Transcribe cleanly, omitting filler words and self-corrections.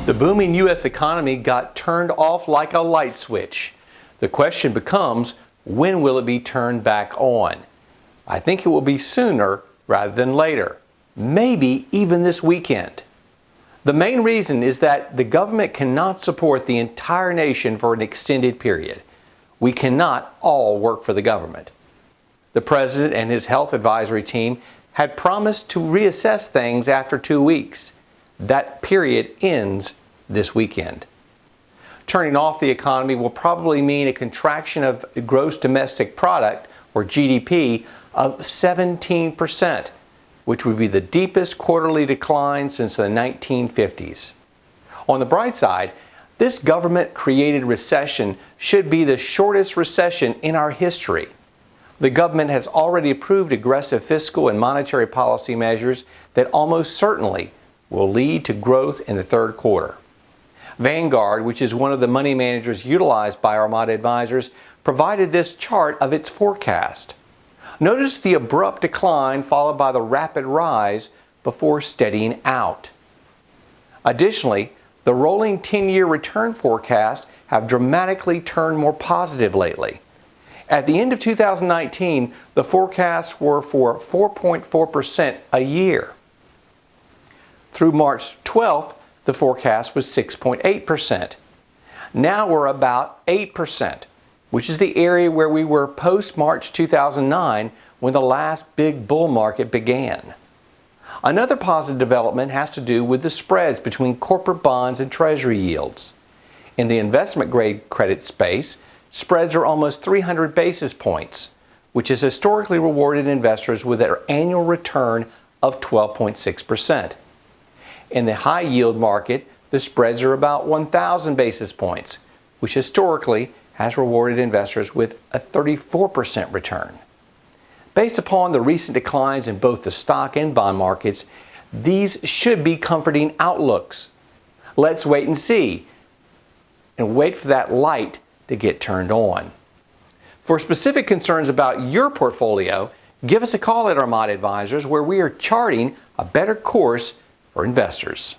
The booming U.S. economy got turned off like a light switch. The question becomes, when will it be turned back on? I think it will be sooner rather than later, maybe even this weekend. The main reason is that the government cannot support the entire nation for an extended period. We cannot all work for the government. The president and his health advisory team had promised to reassess things after 2 weeks. That period ends this weekend. Turning off the economy will probably mean a contraction of gross domestic product, or GDP, of 17%, which would be the deepest quarterly decline since the 1950s. On the bright side, this government-created recession should be the shortest recession in our history. The government has already approved aggressive fiscal and monetary policy measures that almost certainly will lead to growth in the third quarter. Vanguard, which is one of the money managers utilized by Armada Advisors, provided this chart of its forecast. Notice the abrupt decline followed by the rapid rise before steadying out. Additionally, the rolling 10-year return forecasts have dramatically turned more positive lately. At the end of 2019, the forecasts were for 4.4% a year. Through March 12th, the forecast was 6.8%. Now we're about 8%, which is the area where we were post-March 2009 when the last big bull market began. Another positive development has to do with the spreads between corporate bonds and Treasury yields. In the investment-grade credit space, spreads are almost 300 basis points, which has historically rewarded investors with an annual return of 12.6%. In the high-yield market, the spreads are about 1,000 basis points, which historically has rewarded investors with a 34% return. Based upon the recent declines in both the stock and bond markets, these should be comforting outlooks. Let's wait and see, and wait for that light to get turned on. For specific concerns about your portfolio, give us a call at Armada Advisors, where we are charting a better course for investors.